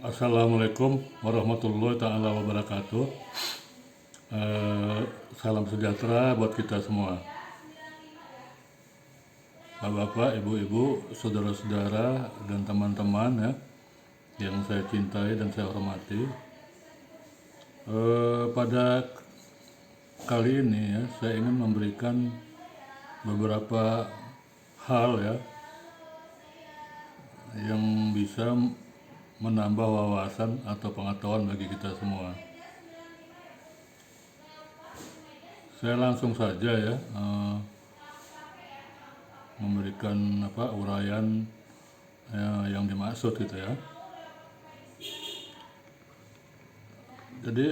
Assalamualaikum warahmatullahi taala wabarakatuh. Eh, Salam sejahtera buat kita semua. Bapak-bapak, ibu-ibu, saudara-saudara, dan teman-teman ya, yang saya cintai dan saya hormati. Pada kali ini ya, saya ingin memberikan beberapa hal ya, yang bisa menambah wawasan atau pengetahuan bagi kita semua. Saya langsung saja ya, memberikan uraian yang dimaksud gitu ya. Jadi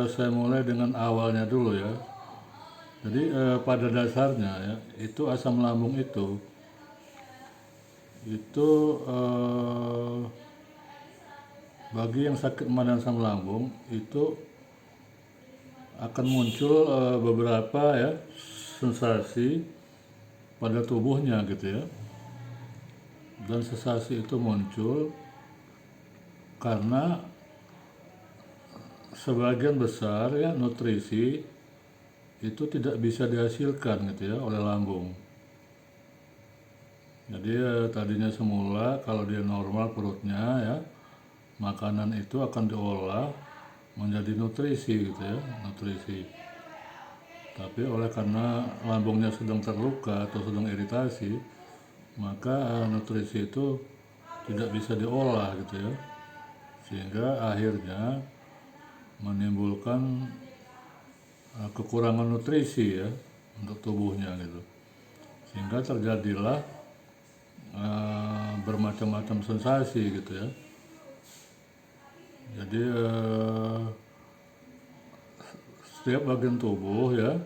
saya mulai dengan awalnya dulu ya. Jadi pada dasarnya ya, itu asam lambung itu bagi yang sakit memar asam lambung itu akan muncul beberapa ya sensasi pada tubuhnya gitu ya. Dan sensasi itu muncul karena sebagian besar ya nutrisi itu tidak bisa dihasilkan gitu ya oleh lambung. Jadi tadinya semula kalau dia normal perutnya ya, makanan itu akan diolah menjadi nutrisi gitu ya, nutrisi. Tapi oleh karena lambungnya sedang terluka atau sedang iritasi, maka nutrisi itu tidak bisa diolah gitu ya. Sehingga akhirnya menimbulkan kekurangan nutrisi ya untuk tubuhnya gitu. Sehingga terjadilah bermacam-macam sensasi gitu ya. Jadi setiap bagian tubuh ya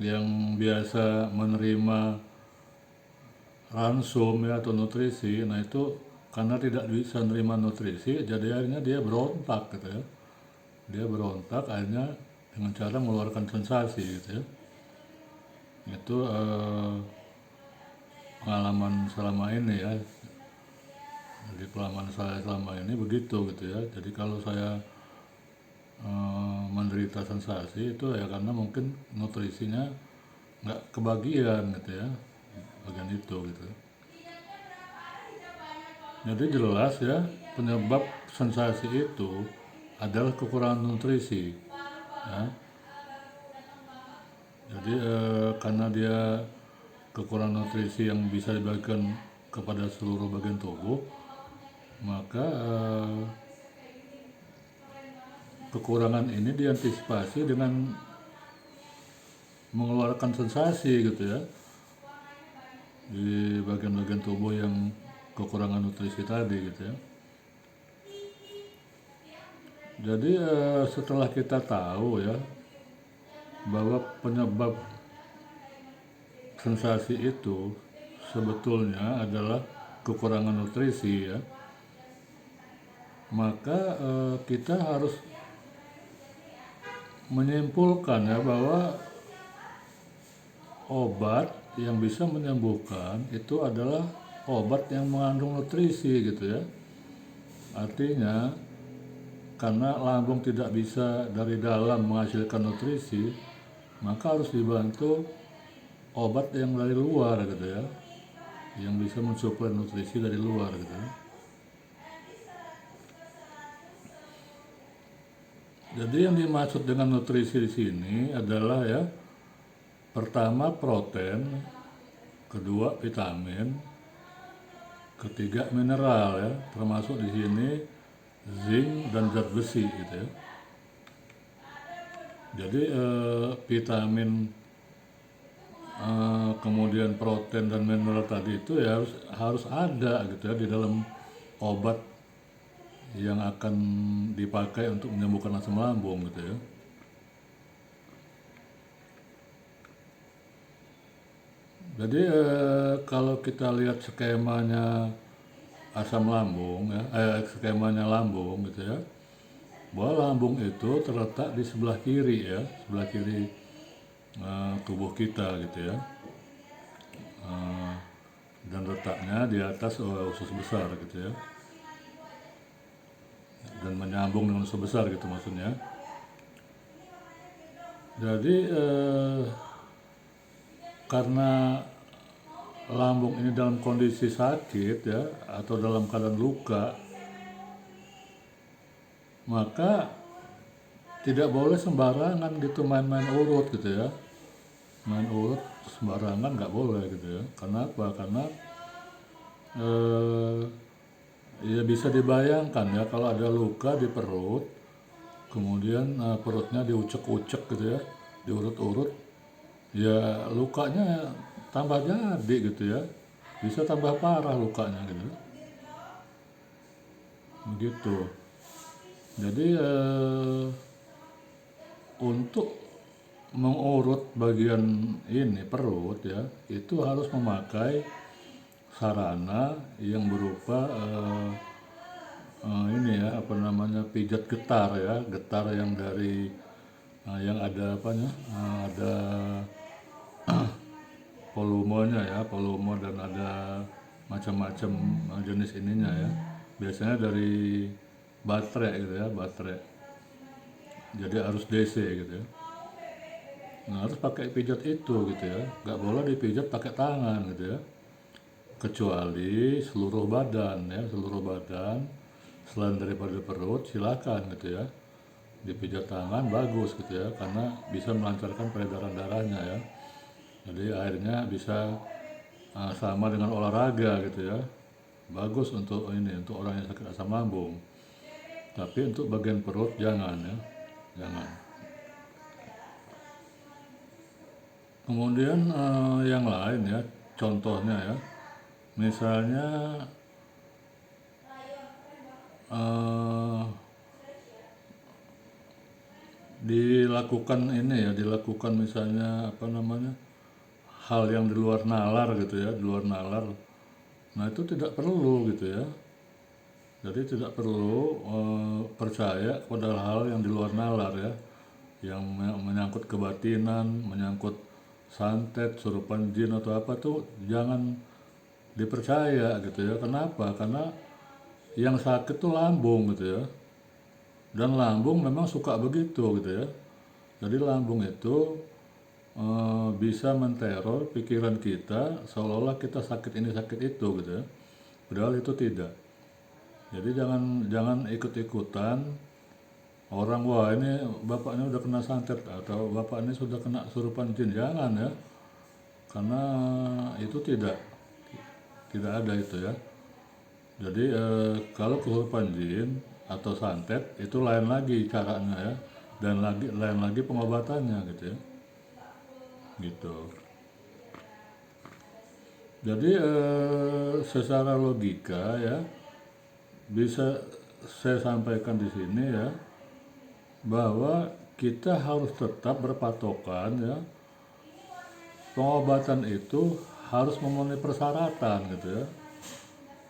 yang biasa menerima ransum ya atau nutrisi, nah itu karena tidak bisa menerima nutrisi, jadi akhirnya dia berontak gitu ya. Dia berontak akhirnya dengan cara mengeluarkan sensasi gitu ya. Itu pengalaman selama ini ya. Jadi pengalaman saya selama ini begitu gitu ya. Jadi kalau saya menderita sensasi itu ya karena mungkin nutrisinya nggak kebagian gitu ya, bagian itu gitu. Jadi jelas ya penyebab sensasi itu adalah kekurangan nutrisi ya. Jadi karena dia kekurangan nutrisi yang bisa dibagikan kepada seluruh bagian tubuh, maka kekurangan ini diantisipasi dengan mengeluarkan sensasi gitu ya di bagian-bagian tubuh yang kekurangan nutrisi tadi gitu ya. Jadi setelah kita tahu ya bahwa penyebab sensasi itu sebetulnya adalah kekurangan nutrisi ya, maka kita harus menyimpulkan ya bahwa obat yang bisa menyembuhkan itu adalah obat yang mengandung nutrisi gitu ya. Artinya karena lambung tidak bisa dari dalam menghasilkan nutrisi, maka harus dibantu obat yang dari luar gitu ya, yang bisa mensuplai nutrisi dari luar gitu ya. Jadi yang dimaksud dengan nutrisi di sini adalah ya, pertama protein, kedua vitamin, ketiga mineral ya, termasuk di sini zinc dan zat besi gitu ya. Jadi vitamin, kemudian protein dan mineral tadi itu ya harus ada gitu ya di dalam obat yang akan dipakai untuk menyembuhkan asam lambung gitu ya. Jadi kalau kita lihat skemanya asam lambung ya, skemanya lambung gitu ya, bahwa lambung itu terletak di sebelah kiri ya, sebelah kiri tubuh kita gitu ya, dan letaknya di atas usus besar gitu ya. dan menyambung dengan usus besar gitu maksudnya. Jadi karena lambung ini dalam kondisi sakit ya atau dalam keadaan luka, maka tidak boleh sembarangan gitu main-main urut gitu ya. Main urut sembarangan nggak boleh gitu ya. Kenapa? Karena eh, ya bisa dibayangkan ya kalau ada luka di perut, kemudian perutnya diucek-ucek gitu ya, diurut-urut, ya lukanya tambah jadi gitu ya, bisa tambah parah lukanya gitu, begitu. Jadi untuk mengurut bagian ini perut ya, itu harus memakai sarana yang berupa ini ya apa namanya pijat getar ya, getar yang dari yang ada apanya, ada volumenya ya, volume dan ada macam-macam jenis ininya ya. Biasanya dari baterai gitu ya, baterai. Jadi harus DC gitu ya. Nah, harus pakai pijat itu gitu ya. Nggak boleh dipijat pakai tangan gitu ya. Kecuali seluruh badan ya, seluruh badan selain daripada perut silakan gitu ya. Dipijat tangan bagus gitu ya, karena bisa melancarkan peredaran darahnya ya. Jadi akhirnya bisa sama dengan olahraga gitu ya. Bagus untuk ini, untuk orang yang sakit asam lambung. Tapi untuk bagian perut jangan ya, jangan. Kemudian yang lain ya, contohnya ya, misalnya eh, dilakukan ini ya, dilakukan misalnya apa namanya, hal yang di luar nalar gitu ya, di luar nalar. Nah itu tidak perlu gitu ya. Jadi tidak perlu percaya kepada hal yang di luar nalar ya, yang menyangkut kebatinan, menyangkut santet, surupan jin atau apa tuh jangan dipercaya gitu ya. Kenapa? Karena yang sakit tuh lambung gitu ya. Dan lambung memang suka begitu gitu ya. Jadi lambung itu bisa menteror pikiran kita seolah-olah kita sakit ini sakit itu gitu ya. Padahal itu tidak. Jadi jangan ikut-ikutan orang, wah ini bapak ini udah kena santet atau bapak ini sudah kena surupan jin, jangan ya. Karena itu tidak ada itu ya. Jadi kalau kesurupan jin atau santet itu lain lagi caranya ya, dan lain lagi pengobatannya gitu ya. Gitu. Jadi secara logika ya bisa saya sampaikan di sini ya, bahwa kita harus tetap berpatokan ya, pengobatan itu harus memenuhi persyaratan gitu ya.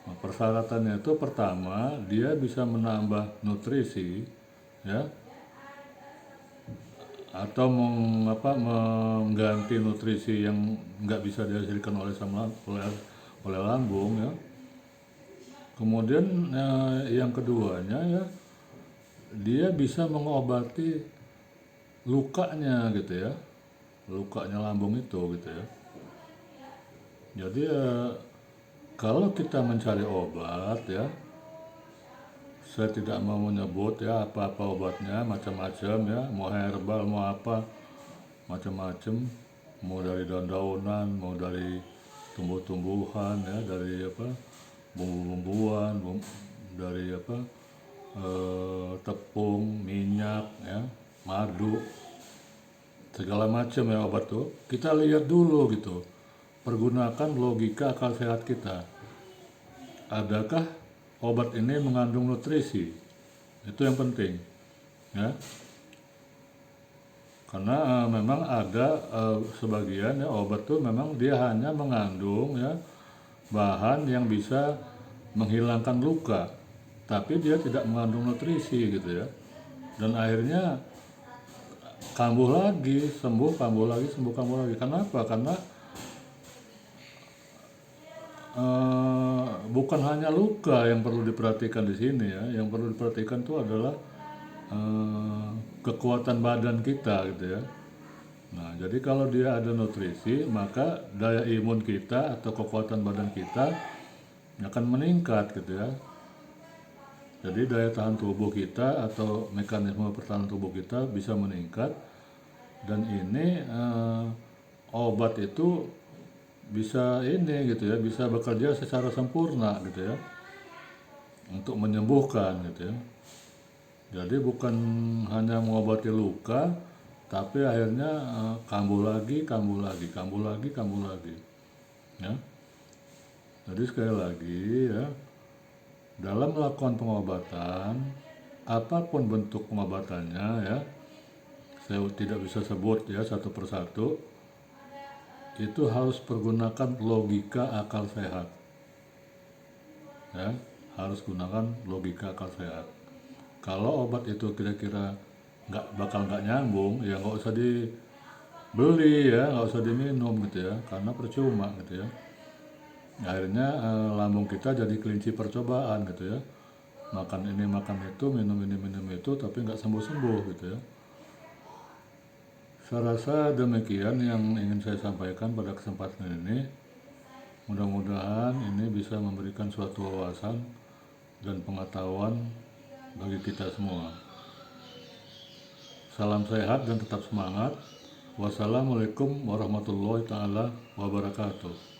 Nah, persyaratannya itu pertama dia bisa menambah nutrisi ya, atau mengganti nutrisi yang nggak bisa dihasilkan oleh lambung ya. Kemudian yang keduanya ya, dia bisa mengobati lukanya gitu ya, lukanya lambung itu gitu ya. Jadi kalau kita mencari obat ya, saya tidak mau menyebut ya apa-apa obatnya, macam-macam ya, mau herbal mau apa, macam-macam, mau dari daun-daunan, mau dari tumbuh-tumbuhan ya, dari apa bumbu-bumbuan, dari apa tepung, minyak ya, madu, segala macam ya obat tuh. Kita lihat dulu gitu, pergunakan logika akal sehat kita. Adakah obat ini mengandung nutrisi? Itu yang penting ya. Karena memang ada sebagian ya obat tuh memang dia hanya mengandung ya bahan yang bisa menghilangkan luka, tapi dia tidak mengandung nutrisi gitu ya. Dan akhirnya kambuh lagi, sembuh, kambuh lagi, sembuh, kambuh lagi. Kenapa? Karena bukan hanya luka yang perlu diperhatikan di sini ya, yang perlu diperhatikan itu adalah kekuatan badan kita gitu ya. Nah, jadi kalau dia ada nutrisi, maka daya imun kita atau kekuatan badan kita akan meningkat gitu ya. Jadi daya tahan tubuh kita atau mekanisme pertahanan tubuh kita bisa meningkat, dan ini obat itu bisa ini gitu ya, bisa bekerja secara sempurna gitu ya untuk menyembuhkan gitu ya. Jadi bukan hanya mengobati luka, tapi akhirnya kambuh lagi, kambuh lagi, kambuh lagi, kambuh lagi. Ya. Jadi sekali lagi ya, dalam melakukan pengobatan, apapun bentuk pengobatannya ya, saya tidak bisa sebut ya satu persatu, itu harus pergunakan logika akal sehat. Ya, harus gunakan logika akal sehat. Kalau obat itu kira-kira nggak nyambung, ya nggak usah dibeli ya, nggak usah diminum gitu ya, karena percuma gitu ya. Akhirnya lambung kita jadi kelinci percobaan gitu ya, makan ini makan itu, minum ini minum itu, tapi nggak sembuh-sembuh gitu ya. Saya rasa demikian yang ingin saya sampaikan pada kesempatan ini. Mudah-mudahan ini bisa memberikan suatu wawasan dan pengetahuan bagi kita semua. Salam sehat dan tetap semangat. Wassalamualaikum warahmatullahi taala wabarakatuh.